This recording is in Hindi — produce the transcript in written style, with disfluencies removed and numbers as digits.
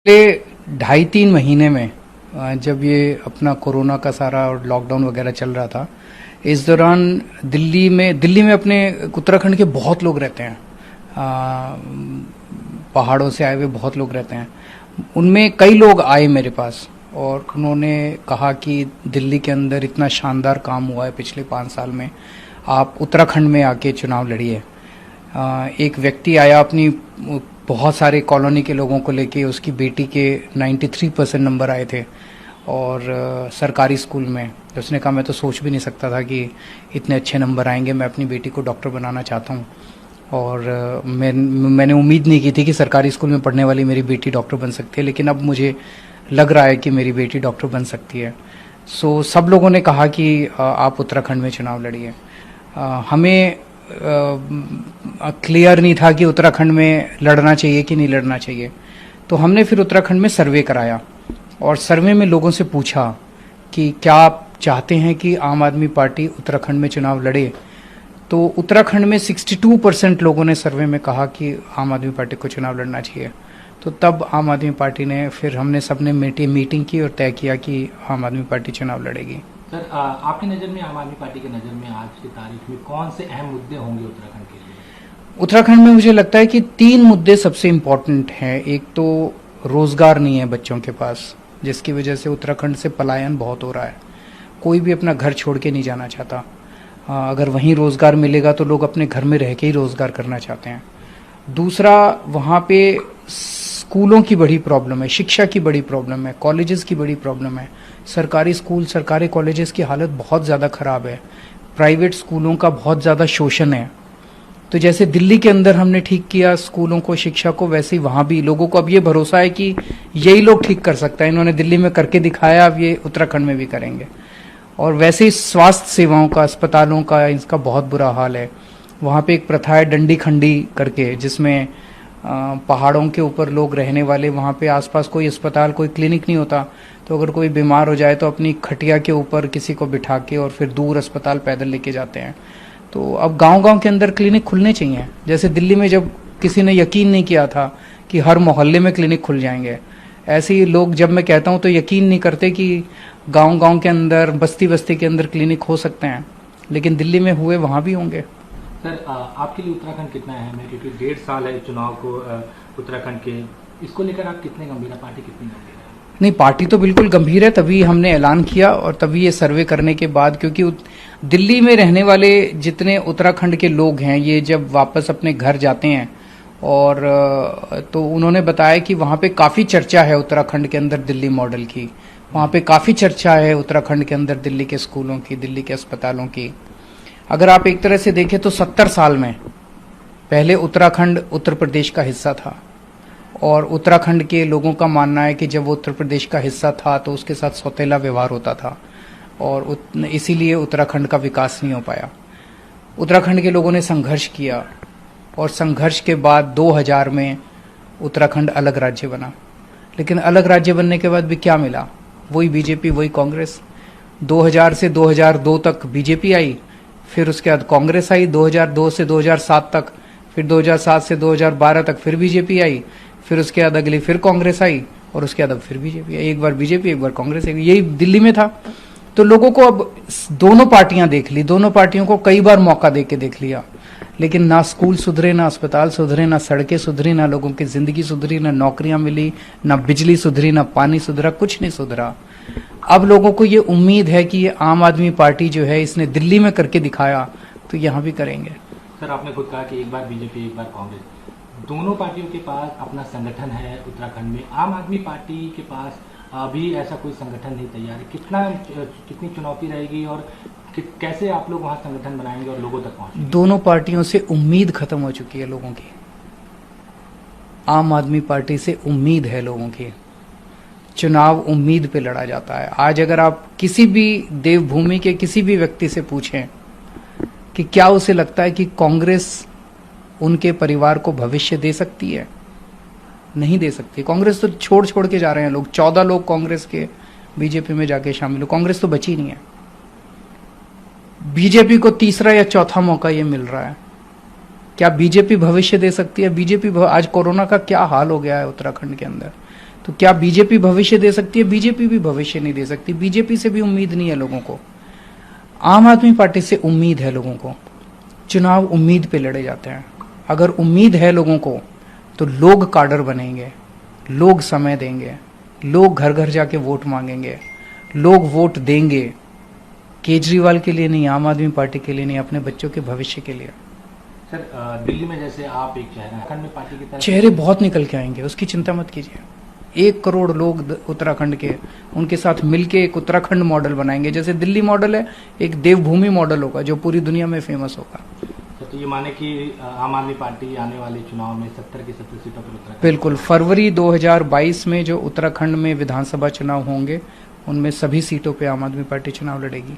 पिछले 2.5-3 महीने में जब ये अपना कोरोना का सारा और लॉकडाउन वगैरह चल रहा था, इस दौरान दिल्ली में अपने उत्तराखंड के बहुत लोग रहते हैं। पहाड़ों से आए हुए बहुत लोग रहते हैं। उनमें कई लोग आए मेरे पास और उन्होंने कहा कि दिल्ली के अंदर इतना शानदार काम हुआ है पिछले 5 साल में, आप उत्तराखंड में आके चुनाव लड़िए। एक व्यक्ति आया अपनी बहुत सारे कॉलोनी के लोगों को लेके, उसकी बेटी के 93% नंबर आए थे और सरकारी स्कूल में। उसने कहा मैं तो सोच भी नहीं सकता था कि इतने अच्छे नंबर आएंगे, मैं अपनी बेटी को डॉक्टर बनाना चाहता हूँ। और मैंने उम्मीद नहीं की थी कि सरकारी स्कूल में पढ़ने वाली मेरी बेटी डॉक्टर बन सकती है, लेकिन अब मुझे लग रहा है कि मेरी बेटी डॉक्टर बन सकती है। सो सब लोगों ने कहा कि आप उत्तराखंड में चुनाव लड़िए। हमें क्लियर नहीं था कि उत्तराखंड में लड़ना चाहिए कि नहीं लड़ना चाहिए, तो हमने फिर उत्तराखंड में सर्वे कराया और सर्वे में लोगों से पूछा कि क्या आप चाहते हैं कि आम आदमी पार्टी उत्तराखंड में चुनाव लड़े। तो उत्तराखंड में 62% लोगों ने सर्वे में कहा कि आम आदमी पार्टी को चुनाव लड़ना चाहिए। तो तब आम आदमी पार्टी ने, फिर हमने सबने मीटिंग की और तय किया कि आम आदमी पार्टी चुनाव लड़ेगी। सर, आपकी नज़र में, आम आदमी पार्टी की नज़र में आज की तारीख में कौन से अहम मुद्दे होंगे उत्तराखंड के लिए? उत्तराखंड में मुझे लगता है कि 3 मुद्दे सबसे इम्पोर्टेंट हैं। एक तो रोजगार नहीं है बच्चों के पास, जिसकी वजह से उत्तराखंड से पलायन बहुत हो रहा है। कोई भी अपना घर छोड़ के नहीं जाना चाहता। अगर वहीं रोजगार मिलेगा तो लोग अपने घर में रह के ही रोजगार करना चाहते हैं। दूसरा, वहाँ पे स्कूलों की बड़ी प्रॉब्लम है, शिक्षा की बड़ी प्रॉब्लम है, कॉलेजेस की बड़ी प्रॉब्लम है। सरकारी स्कूल, सरकारी कॉलेजेस की हालत बहुत ज़्यादा ख़राब है। प्राइवेट स्कूलों का बहुत ज़्यादा शोषण है। तो जैसे दिल्ली के अंदर हमने ठीक किया स्कूलों को, शिक्षा को, वैसे ही वहाँ भी लोगों को अब ये भरोसा है कि यही लोग ठीक कर सकता है। इन्होंने दिल्ली में करके दिखाया, अब ये उत्तराखंड में भी करेंगे। और वैसे ही स्वास्थ्य सेवाओं का, अस्पतालों का, इसका बहुत बुरा हाल है। वहाँ पे एक प्रथा है डंडी खंडी करके, जिसमें पहाड़ों के ऊपर लोग रहने वाले, वहाँ पे आसपास कोई अस्पताल, कोई क्लिनिक नहीं होता, तो अगर कोई बीमार हो जाए तो अपनी खटिया के ऊपर किसी को बिठा के और फिर दूर अस्पताल पैदल लेके जाते हैं। तो अब गांव-गांव के अंदर क्लिनिक खुलने चाहिए। जैसे दिल्ली में जब किसी ने यकीन नहीं किया था कि हर मोहल्ले में क्लिनिक खुल जाएंगे, ऐसे ही लोग जब मैं कहता हूँ तो यकीन नहीं करते कि गांव-गांव के अंदर, बस्ती-बस्ती के अंदर क्लिनिक हो सकते हैं। लेकिन दिल्ली में हुए, वहाँ भी होंगे। सर, आपके लिए उत्तराखंड कितना अहम है? क्योंकि 1.5 साल है चुनाव को उत्तराखंड के, इसको लेकर आप कितने गंभीर हैं? पार्टी कितनी गंभीर है? नहीं, पार्टी तो बिल्कुल गंभीर है, तभी हमने ऐलान किया और तभी ये सर्वे करने के बाद, क्योंकि दिल्ली में रहने वाले जितने उत्तराखंड के लोग हैं, ये जब वापस अपने घर जाते हैं और तो उन्होंने बताया कि वहाँ पे काफ़ी चर्चा है उत्तराखंड के अंदर दिल्ली मॉडल की। वहाँ पे काफ़ी चर्चा है उत्तराखंड के अंदर दिल्ली के स्कूलों की, दिल्ली के अस्पतालों की। अगर आप एक तरह से देखें तो 70 साल में पहले उत्तराखंड उत्तर प्रदेश का हिस्सा था और उत्तराखंड के लोगों का मानना है कि जब वो उत्तर प्रदेश का हिस्सा था तो उसके साथ सौतेला व्यवहार होता था और इसीलिए उत्तराखंड का विकास नहीं हो पाया। उत्तराखंड के लोगों ने संघर्ष किया और संघर्ष के बाद 2000 में उत्तराखंड अलग राज्य बना। लेकिन अलग राज्य बनने के बाद भी क्या मिला? वही बीजेपी, वही कांग्रेस। 2000 से 2002 तक बीजेपी आई, फिर उसके बाद कांग्रेस आई 2002 से 2007 तक, फिर 2007 से 2012 तक फिर बीजेपी आई, फिर उसके बाद अगली फिर कांग्रेस आई और उसके बाद अब फिर बीजेपी आई। एक बार बीजेपी, एक बार कांग्रेस आई। यही दिल्ली में था। तो लोगों को अब दोनों पार्टियां देख ली, दोनों पार्टियों को कई बार मौका दे के देख लिया, लेकिन ना स्कूल सुधरे, ना अस्पताल सुधरे, ना सड़कें सुधरी, ना लोगों की जिंदगी सुधरी, ना नौकरियां मिली, ना बिजली सुधरी, ना पानी सुधरा, कुछ नहीं सुधरा। अब लोगों को ये उम्मीद है कि ये आम आदमी पार्टी जो है, इसने दिल्ली में करके दिखाया तो यहाँ भी करेंगे। सर, आपने खुद कहा कि एक बार बीजेपी, एक बार कांग्रेस, दोनों पार्टियों के पास अपना संगठन है उत्तराखंड में। आम आदमी पार्टी के पास अभी ऐसा कोई संगठन नहीं तैयार है। कितनी चुनौती रहेगी और कैसे आप लोग वहाँ संगठन बनाएंगे और लोगों तक पहुँचेंगे? दोनों पार्टियों से उम्मीद खत्म हो चुकी है लोगों की। आम आदमी पार्टी से उम्मीद है लोगों की। चुनाव उम्मीद पे लड़ा जाता है। आज अगर आप किसी भी देवभूमि के किसी भी व्यक्ति से पूछें कि क्या उसे लगता है कि कांग्रेस उनके परिवार को भविष्य दे सकती है, नहीं दे सकती। कांग्रेस तो छोड़ के जा रहे हैं लोग। 14 लोग कांग्रेस के बीजेपी में जाके शामिल हो। कांग्रेस तो बची नहीं है। बीजेपी को तीसरा या चौथा मौका ये मिल रहा है। क्या बीजेपी भविष्य दे सकती है? बीजेपी आज कोरोना का क्या हाल हो गया है उत्तराखंड के अंदर। तो क्या बीजेपी भविष्य दे सकती है? बीजेपी भी भविष्य नहीं दे सकती। बीजेपी से भी उम्मीद नहीं है लोगों को। आम आदमी पार्टी से उम्मीद है लोगों को। चुनाव उम्मीद पे लड़े जाते हैं। अगर उम्मीद है लोगों को तो लोग काडर बनेंगे, लोग समय देंगे, लोग घर घर जाके वोट मांगेंगे, लोग वोट देंगे। केजरीवाल के लिए नहीं, आम आदमी पार्टी के लिए नहीं, अपने बच्चों के भविष्य के लिए। सर दिल्ली में जैसे आप एक चेहरा है, उत्तराखंड में पार्टी की तरफ चेहरे बहुत निकल के आएंगे, उसकी चिंता मत कीजिए। 1 करोड़ लोग उत्तराखंड के, उनके साथ मिलके एक उत्तराखंड मॉडल बनाएंगे। जैसे दिल्ली मॉडल है, एक देवभूमि मॉडल होगा जो पूरी दुनिया में फेमस होगा। तो ये माने कि आम आदमी पार्टी आने वाले चुनाव में 70 की 70 सीटों पर उत्तराखंड। बिल्कुल, फरवरी 2022 में जो उत्तराखंड में विधानसभा चुनाव होंगे उनमें सभी सीटों पे आम आदमी पार्टी चुनाव लड़ेगी।